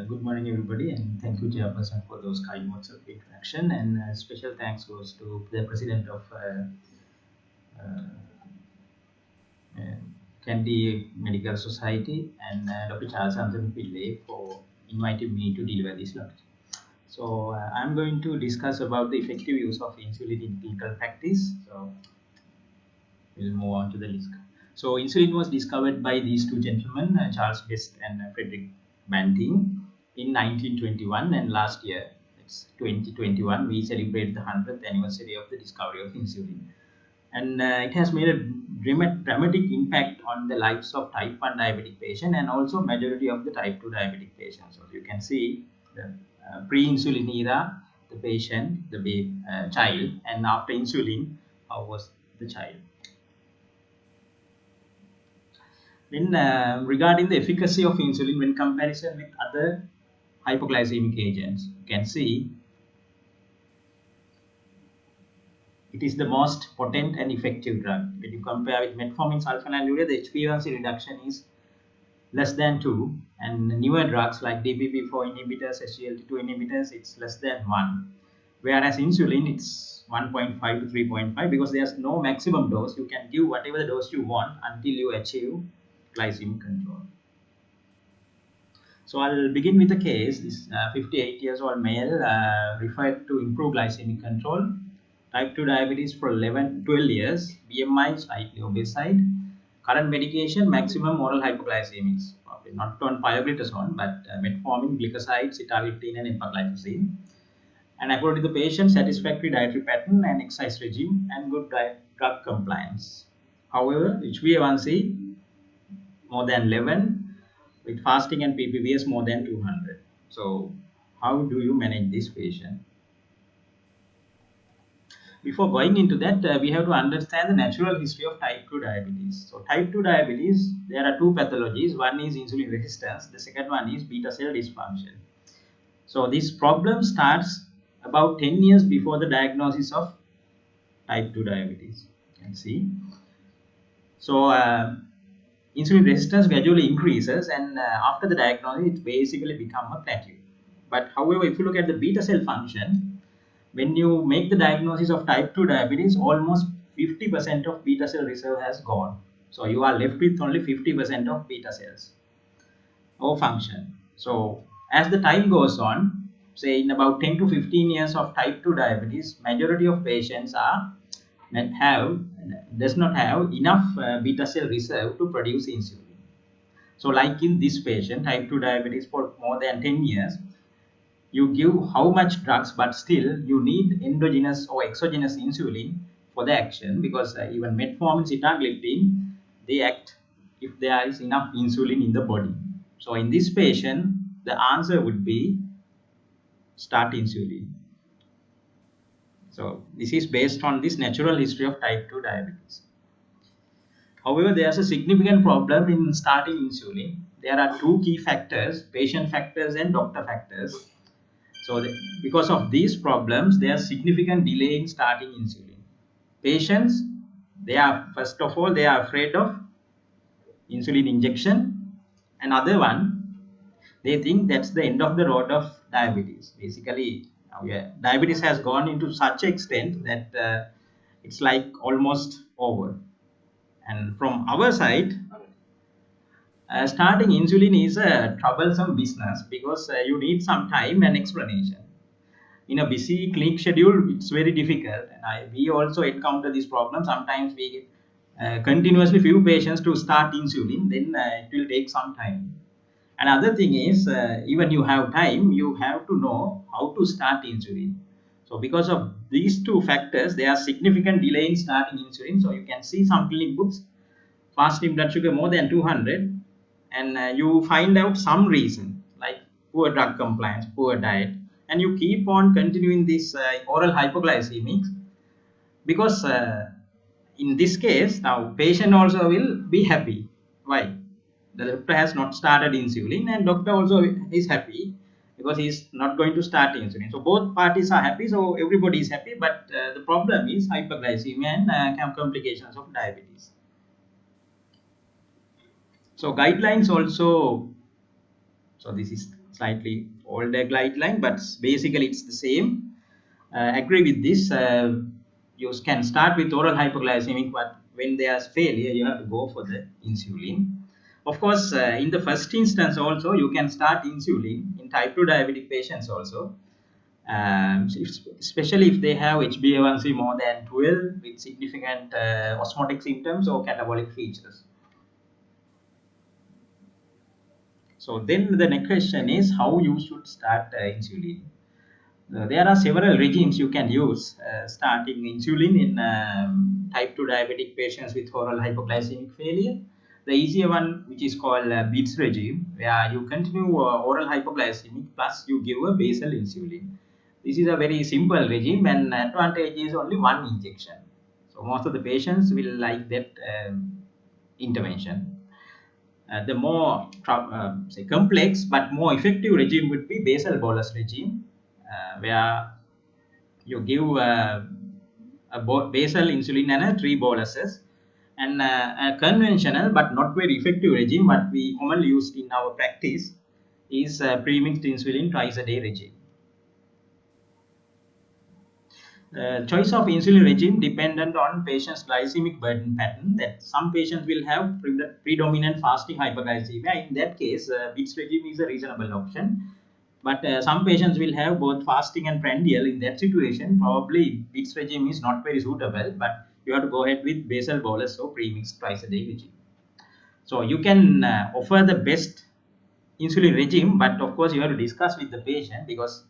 Good morning, everybody, and thank you, Chairperson, for those kind words of introduction. And special thanks goes to the President of uh, Kandy Medical Society and Dr. Charles Anthony Pillay for inviting me to deliver this lecture. So I'm going to discuss about the effective use of insulin in clinical practice. So we'll move on to the list. So insulin was discovered by these two gentlemen, Charles Best and Frederick Banting, in 1921, and last year, it's 2021, we celebrate the 100th anniversary of the discovery of insulin. And it has made a dramatic impact on the lives of type 1 diabetic patient and also majority of the type 2 diabetic patients. So you can see the pre-insulin era, the patient, the child, and after insulin, how was the child. Then regarding the efficacy of insulin when comparison with other hypoglycemic agents, you can see it is the most potent and effective drug. When you compare with metformin sulfonylurea, the HbA1c reduction is less than 2, and newer drugs like DPP-4 inhibitors, SGLT2 inhibitors, it's less than 1. Whereas insulin, it's 1.5 to 3.5 because there's no maximum dose. You can give whatever the dose you want until you achieve glycemic control. So I'll begin with a case. This 58 years old male referred to improve glycemic control, type 2 diabetes for 12 years, BMI slightly obesite, current medication maximum oral hypoglycemics, not on pioglitazone but metformin, glycoside, sitagliptin and empagliflozin. And according to the patient, satisfactory dietary pattern and exercise regime and good drug compliance. However, HbA1c more than 11 with fasting and ppbs more than 200. So how do you manage this patient? Before going into that, we have to understand the natural history of type 2 diabetes. So type 2 diabetes, there are two pathologies. One is insulin resistance, the second one is beta cell dysfunction. So this problem starts about 10 years before the diagnosis of type 2 diabetes. You can see. So insulin resistance gradually increases, and after the diagnosis, it basically becomes a plateau. But however, if you look at the beta cell function, when you make the diagnosis of type 2 diabetes, almost 50% of beta cell reserve has gone. So you are left with only 50% of beta cells or function. So as the time goes on, say in about 10 to 15 years of type 2 diabetes, majority of patients does not have enough beta cell reserve to produce insulin. So like in this patient, type 2 diabetes for more than 10 years, you give how much drugs, but still you need endogenous or exogenous insulin for the action, because even metformin, sitagliptin, they act if there is enough insulin in the body. So in this patient, the answer would be start insulin. So this is based on this natural history of type 2 diabetes. However, there's a significant problem in starting insulin. There are two key factors, patient factors and doctor factors. So because of these problems, there's significant delay in starting insulin. Patients, first of all, they are afraid of insulin injection. Another one, they think that's the end of the road of diabetes. Basically, diabetes has gone into such extent that it's like almost over. And from our side, starting insulin is a troublesome business because you need some time and explanation. In a busy clinic schedule, it's very difficult, and we also encounter this problem. Sometimes we get continuously few patients to start insulin, then it will take some time. Another thing is, even you have time, you have to know how to start insulin. So because of these two factors, there are significant delay in starting insulin. So you can see some clinic books, fasting blood sugar more than 200, and you find out some reason like poor drug compliance, poor diet, and you keep on continuing this oral hypoglycemics, because in this case now patient also will be happy. Why? The doctor has not started insulin, and doctor also is happy because he is not going to start insulin. So both parties are happy, so everybody is happy, but the problem is hyperglycemia and complications of diabetes. So guidelines also, so this is slightly older guideline, but basically it's the same. Agree with this. You can start with oral hypoglycemic, but when there's failure, you have to go for the insulin. Of course, in the first instance, also you can start insulin in type 2 diabetic patients also, especially if they have HbA1c more than 12 with significant osmotic symptoms or catabolic features. So then the next question is how you should start insulin. There are several regimes you can use, starting insulin in type 2 diabetic patients with oral hypoglycemic failure. The easier one, which is called BITS regime, where you continue oral hypoglycemic plus you give a basal insulin. This is a very simple regime, and advantage is only one injection. So most of the patients will like that intervention. The more say complex but more effective regime would be basal bolus regime, where you give basal insulin and three boluses, and a conventional but not very effective regime what we commonly use in our practice is premixed insulin twice a day regime. Choice of insulin regime dependent on patient's glycemic burden pattern. That some patients will have predominant fasting hyperglycemia. In that case, BITS regime is a reasonable option. But some patients will have both fasting and prandial. In that situation, probably BITS regime is not very suitable. But you have to go ahead with basal bolus or premixed twice a day regime. So you can offer the best insulin regime, but of course you have to discuss with the patient, because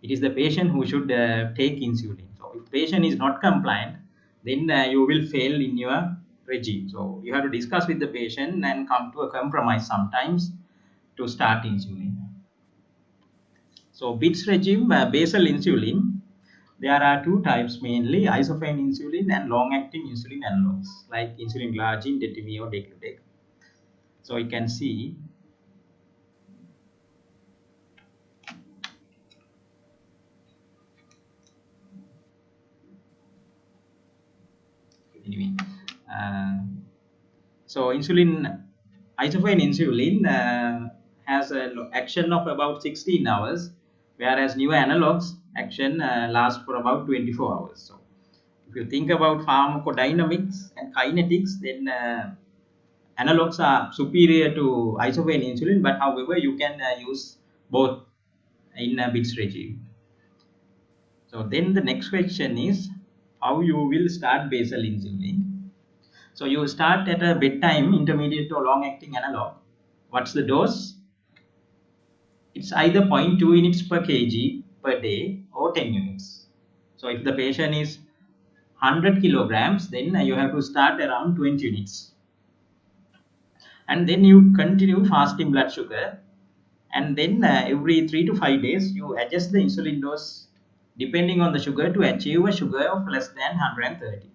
it is the patient who should take insulin. So if patient is not compliant, then you will fail in your regime. So you have to discuss with the patient and come to a compromise sometimes to start insulin. So BITS regime, basal insulin, there are two types mainly: isophane insulin and long-acting insulin analogs like insulin glargine, detimir, or degludec. So you can see anyway. Uh, so isophane insulin has an action of about 16 hours, whereas newer analogs action lasts for about 24 hours. So if you think about pharmacodynamics and kinetics, then analogs are superior to isophane insulin, but however you can use both in a BITS regime. So then the next question is how you will start basal insulin. So you start at a bedtime intermediate or long acting analog. What's the dose? It's either 0.2 units per kg per day or 10 units. So if the patient is 100 kilograms, then you have to start around 20 units. And then you continue fasting blood sugar, and then every 3 to 5 days you adjust the insulin dose depending on the sugar to achieve a sugar of less than 130.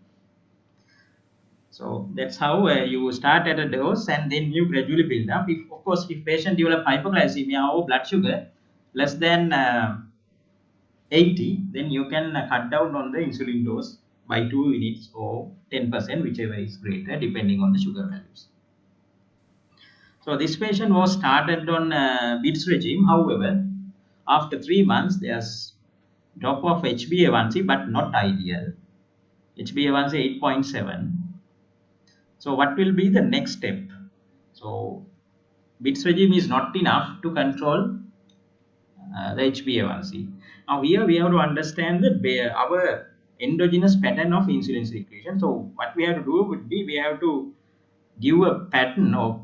So that's how you start at a dose and then you gradually build up. If, of course, if patient develop hypoglycemia or blood sugar less than 80, then you can cut down on the insulin dose by 2 units or 10%, whichever is greater, depending on the sugar values. So this patient was started on BITS regime. However, after 3 months, there's drop of HbA1c, but not ideal. HbA1c 8.7. So what will be the next step? So BITS regime is not enough to control the HbA1c. Now here we have to understand that our endogenous pattern of insulin secretion. So what we have to do would be we have to give a pattern of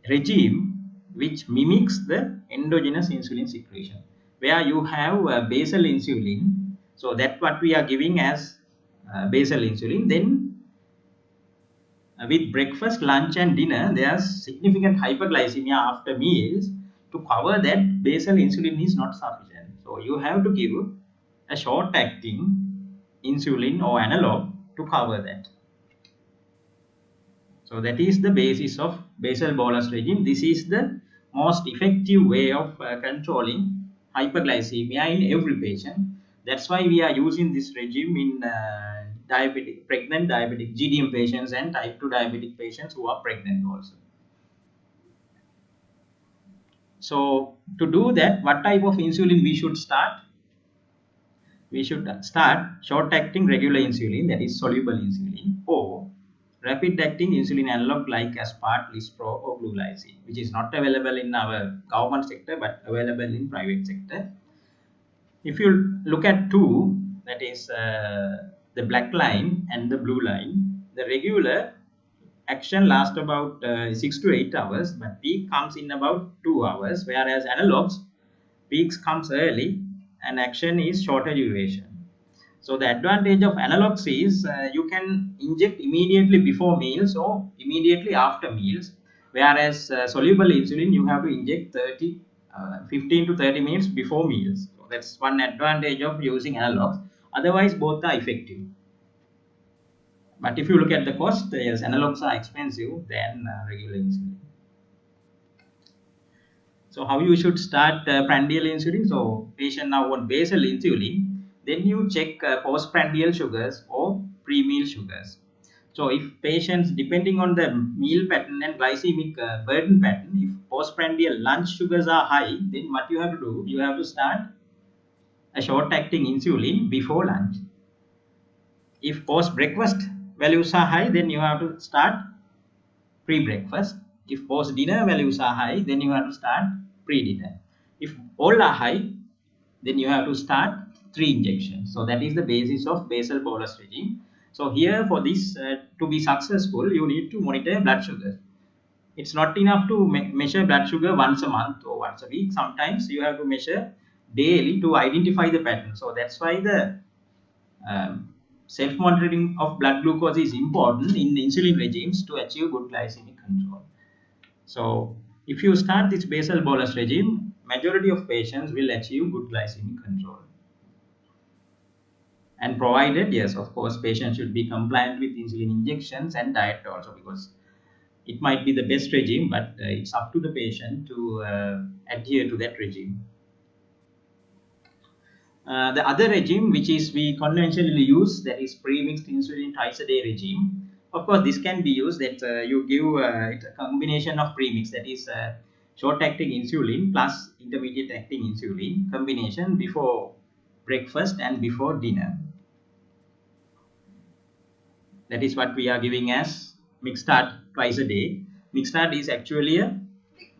regime which mimics the endogenous insulin secretion, where you have basal insulin. So that's what we are giving as basal insulin. Then with breakfast, lunch, and dinner, there's significant hyperglycemia after meals. To cover that, basal insulin is not sufficient. So you have to give a short-acting insulin or analog to cover that. So that is the basis of basal bolus regime. This is the most effective way of controlling hyperglycemia in every patient. That's why we are using this regime in pregnant diabetic GDM patients and type 2 diabetic patients who are pregnant also. So to do that, what type of insulin we should start? We should start short acting regular insulin, that is soluble insulin, or rapid acting insulin analog like aspart, lispro, or gluglycine, which is not available in our government sector but available in private sector. If you look at two, that is the black line and the blue line, the regular action lasts about 6 to 8 hours, but peak comes in about 2 hours, whereas analogs peaks comes early and action is shorter duration. So the advantage of analogs is you can inject immediately before meals or immediately after meals, whereas soluble insulin you have to inject 15 to 30 minutes before meals. So that's one advantage of using analogs. Otherwise, both are effective. But if you look at the cost, yes, analogs are expensive than regular insulin. So how you should start prandial insulin? So patient now want basal insulin, then you check postprandial sugars or pre-meal sugars. So if patients, depending on the meal pattern and glycemic burden pattern, if postprandial lunch sugars are high, then what you have to do? You have to start a short-acting insulin before lunch. If post-breakfast values are high, then you have to start pre-breakfast. If post-dinner values are high, then you have to start pre-dinner. If all are high, then you have to start 3 injections. So that is the basis of basal bolus regime. So here for this to be successful, you need to monitor blood sugar. It's not enough to measure blood sugar once a month or once a week. Sometimes you have to measure daily to identify the pattern. So that's why the self-monitoring of blood glucose is important in insulin regimes to achieve good glycemic control. So if you start this basal bolus regime, majority of patients will achieve good glycemic control. And provided, yes, of course, patients should be compliant with insulin injections and diet also, because it might be the best regime, but it's up to the patient to adhere to that regime. The other regime, which is we conventionally use, that is pre-mixed insulin twice a day regime. Of course, this can be used that you give it a combination of premix, that is short-acting insulin plus intermediate-acting insulin combination before breakfast and before dinner. That is what we are giving as Mixtard twice a day. Mixtard is actually a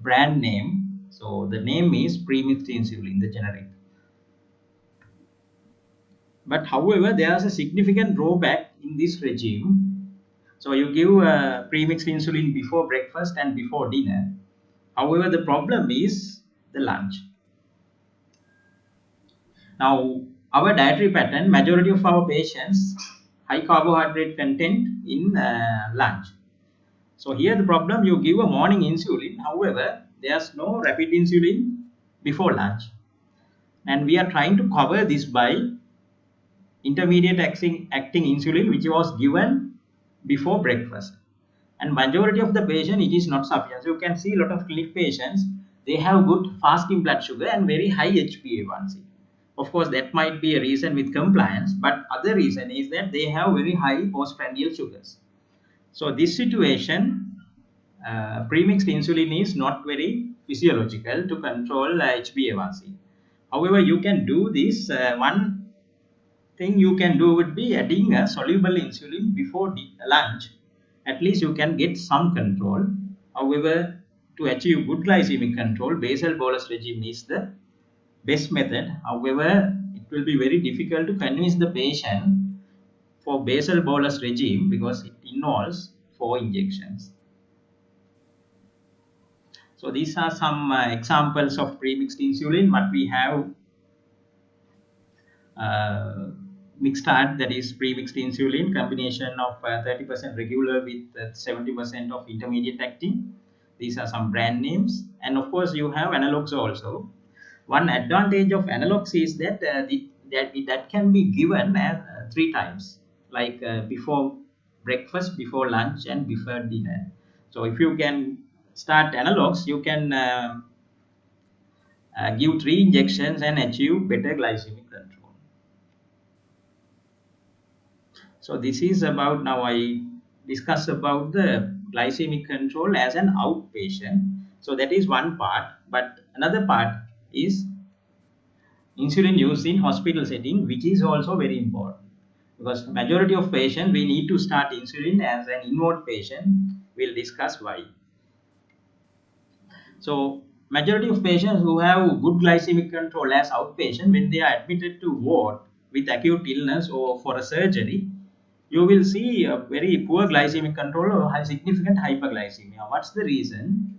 brand name, so the name is premixed insulin, the generic. But however, there is a significant drawback in this regime. So you give premixed insulin before breakfast and before dinner. However, the problem is the lunch. Now, our dietary pattern, majority of our patients, high carbohydrate content in lunch. So here the problem, you give a morning insulin. However, there's no rapid insulin before lunch. And we are trying to cover this by intermediate acting insulin, which was given before breakfast. And majority of the patient, it is not sufficient. So you can see a lot of clinic patients, they have good fasting blood sugar and very high HbA1c. Of course, that might be a reason with compliance, but other reason is that they have very high postprandial sugars. So this situation, premixed insulin is not very physiological to control HbA1c. However, you can do this. One thing you can do would be adding a soluble insulin before lunch. At least you can get some control. However, to achieve good glycemic control, basal bolus regime is the best method. However, it will be very difficult to convince the patient for basal bolus regime because it involves 4 injections. So these are some examples of premixed insulin. What we have Mixtard, that is pre-mixed insulin, combination of 30% regular with 70% of intermediate acting. These are some brand names, and of course you have analogs also. One advantage of analogs is that that can be given as 3 times, like before breakfast, before lunch, and before dinner. So if you can start analogs, you can give 3 injections and achieve better glycemic control. So this is now I discuss about the glycemic control as an outpatient. So that is one part. But another part is insulin use in hospital setting, which is also very important, because majority of patients we need to start insulin as an inward patient. We'll discuss why. So majority of patients who have good glycemic control as outpatient, when they are admitted to ward with acute illness or for a surgery, you will see a very poor glycemic control or significant hyperglycemia. What's the reason?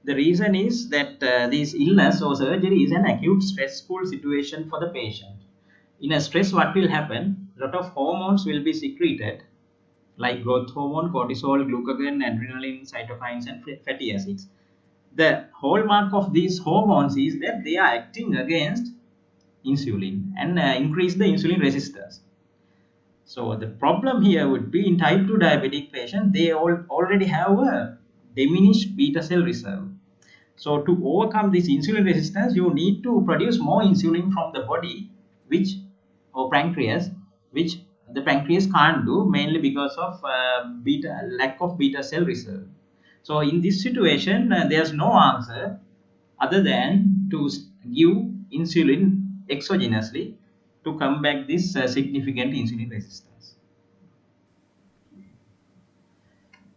The reason is that this illness or surgery is an acute stressful situation for the patient. In a stress, what will happen? A lot of hormones will be secreted, like growth hormone, cortisol, glucagon, adrenaline, cytokines, and fatty acids. The hallmark of these hormones is that they are acting against insulin and increase the insulin resistance. So the problem here would be in type 2 diabetic patient, they already have a diminished beta cell reserve. So to overcome this insulin resistance, you need to produce more insulin from the body, which or pancreas, which the pancreas can't do, mainly because of lack of beta cell reserve. So in this situation, there's no answer other than to give insulin exogenously to combat this significant insulin resistance.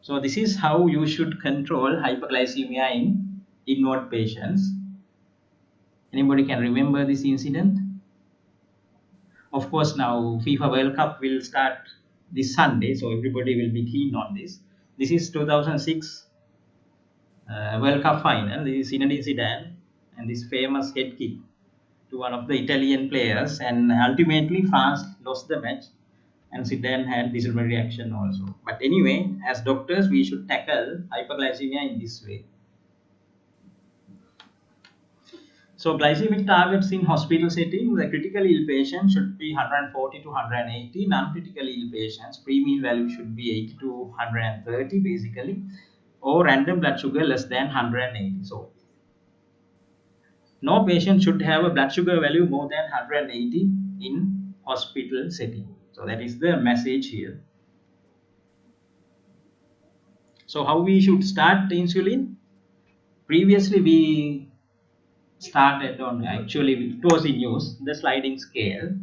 So this is how you should control hyperglycemia in inward patients. Anybody can remember this incident? Of course, now FIFA World Cup will start this Sunday, so everybody will be keen on this. This is 2006 World Cup final. This is Zinedine Zidane and this famous head kick to one of the Italian players, and ultimately France lost the match, and Zidane had disciplinary action also. But anyway, as doctors, we should tackle hyperglycemia in this way. So glycemic targets in hospital setting, the critically ill patient should be 140 to 180. Non-critically ill patients, pre-meal value should be 80 to 130 basically, or random blood sugar less than 180. So no patient should have a blood sugar value more than 180 in hospital setting. So that is the message here. So how we should start insulin? Previously we started on, actually it was in use, the sliding scale,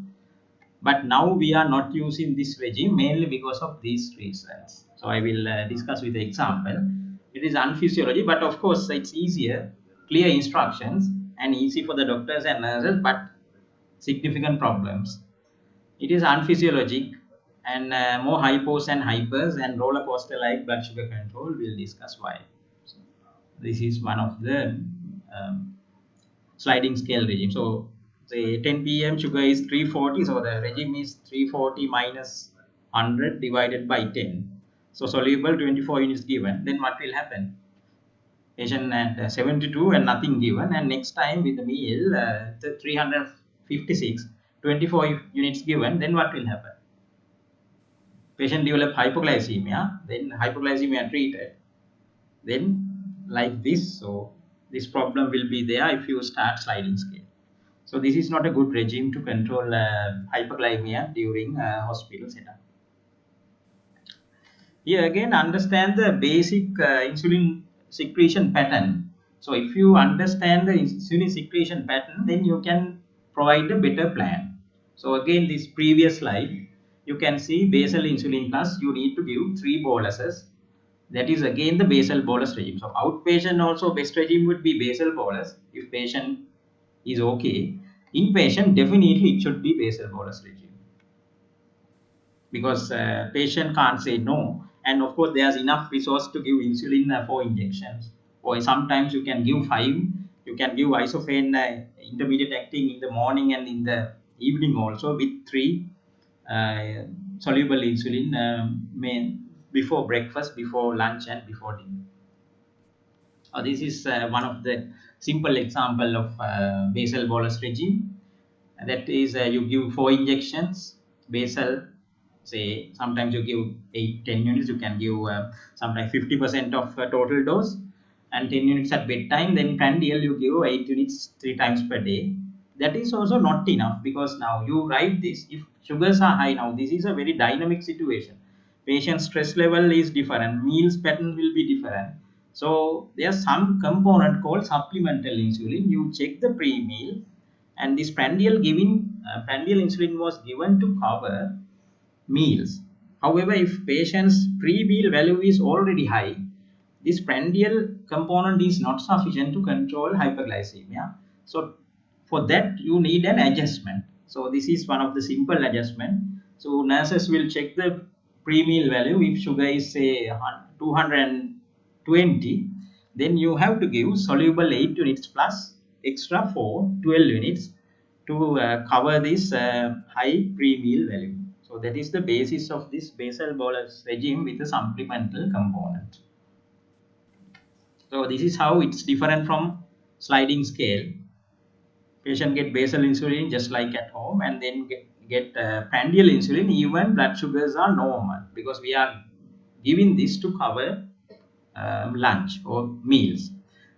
but now we are not using this regime mainly because of these reasons. So I will discuss with the example. It is unphysiology, but of course it's easier, clear instructions and easy for the doctors and nurses, but significant problems. It is unphysiologic and more hypos and hypers and roller coaster like blood sugar control. We'll discuss why. So this is one of the sliding scale regime. So say 10 p.m. sugar is 340, so the regime is 340 minus 100 divided by 10. So soluble 24 units given. Then what will happen? Patient at 72 and nothing given, and next time with the meal 356, 24 units given. Then what will happen? Patient develop hypoglycemia, then hypoglycemia treated, then like this. So this problem will be there if you start sliding scale. So this is not a good regime to control hyperglycemia during hospital setup. Here again, understand the basic insulin secretion pattern. So if you understand the insulin secretion pattern, then you can provide a better plan. So again, this previous slide, you can see basal insulin plus you need to give 3 boluses. That is again the basal bolus regime. So outpatient also best regime would be basal bolus if patient is okay. Inpatient definitely it should be basal bolus regime, because patient can't say no, and of course there's enough resource to give insulin for injections, or sometimes you can give 5. You can give isophane intermediate acting in the morning and in the evening also with 3 soluble insulin before breakfast, before lunch and before dinner. This is one of the simple example of basal bolus regime. That is you give 4 injections basal. Say sometimes you give 8-10 units, you can give sometimes 50% of total dose, and 10 units at bedtime. Then prandial you give 8 units 3 times per day. That is also not enough, because now you write this, if sugars are high, now this is a very dynamic situation. Patient stress level is different, meals pattern will be different. So there's some component called supplemental insulin. You check the pre-meal, and this prandial insulin was given to cover meals. However, if patient's pre-meal value is already high, this prandial component is not sufficient to control hyperglycemia. So for that you need an adjustment. So this is one of the simple adjustment. So nurses will check the pre-meal value. If sugar is say 220, then you have to give soluble 8 units plus extra for 12 units to cover this high pre-meal value. So that is the basis of this basal bolus regime with a supplemental component. So this is how it's different from sliding scale. Patient get basal insulin just like at home, and then get prandial insulin even blood sugars are normal, because we are giving this to cover lunch or meals,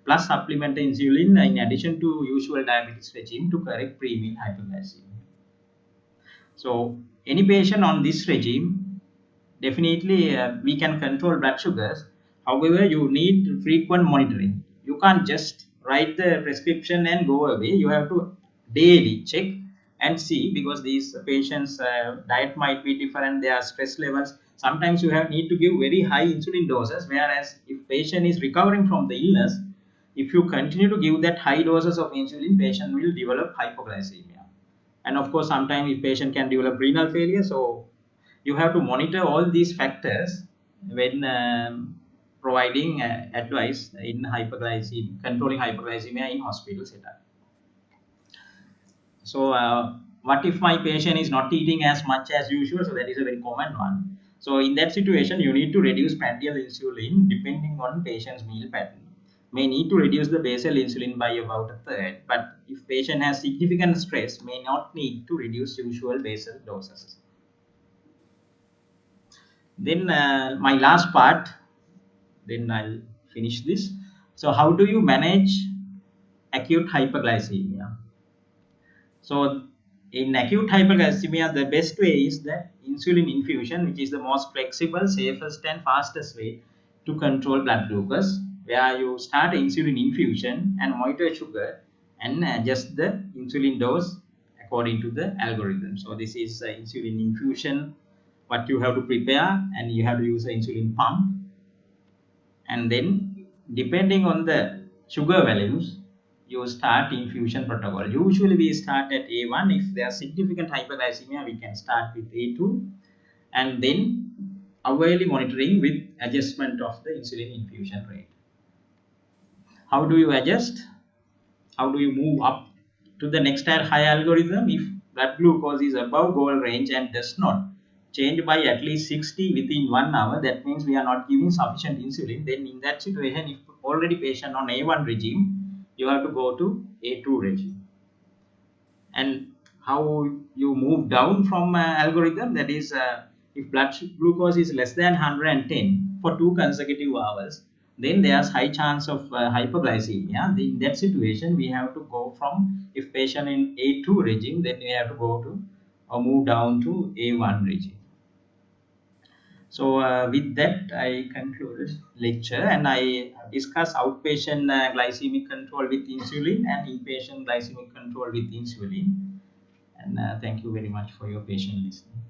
plus supplement insulin in addition to usual diabetes regime to correct pre-meal hyperglycemia. So any patient on this regime, definitely we can control blood sugars. However, you need frequent monitoring. You can't just write the prescription and go away. You have to daily check and see, because these patients diet might be different, their stress levels. Sometimes you have need to give very high insulin doses, whereas if patient is recovering from the illness, if you continue to give that high doses of insulin, patient will develop hypoglycemia. And of course sometimes if patient can develop renal failure. So you have to monitor all these factors when providing advice in hyperglycemia, controlling hyperglycemia in hospital setup. So what if my patient is not eating as much as usual? So that is a very common one. So in that situation, you need to reduce prandial insulin depending on patient's meal pattern. May need to reduce the basal insulin by about a third, but if patient has significant stress, may not need to reduce usual basal doses. Then my last part, then I'll finish this. So how do you manage acute hyperglycemia? So in acute hyperglycemia, the best way is the insulin infusion, which is the most flexible, safest and fastest way to control blood glucose, where you start insulin infusion and monitor sugar and adjust the insulin dose according to the algorithm. So this is insulin infusion, what you have to prepare, and you have to use the insulin pump. And then depending on the sugar values, you start infusion protocol. Usually we start at A1. If there are significant hyperglycemia, we can start with A2, and then hourly monitoring with adjustment of the insulin infusion rate. How do you adjust? How do you move up to the next high algorithm? If blood glucose is above goal range and does not change by at least 60 within 1 hour, that means we are not giving sufficient insulin. Then in that situation, if already patient on A1 regime, you have to go to A2 regime. And how you move down from algorithm, that is if blood glucose is less than 110 for 2 consecutive hours, then there's high chance of hypoglycemia. In that situation, we have to go from, if patient in A2 regime, then we have to go to or move down to A1 regime. So with that, I concluded lecture, and I discuss outpatient glycemic control with insulin and inpatient glycemic control with insulin. And thank you very much for your patient listening.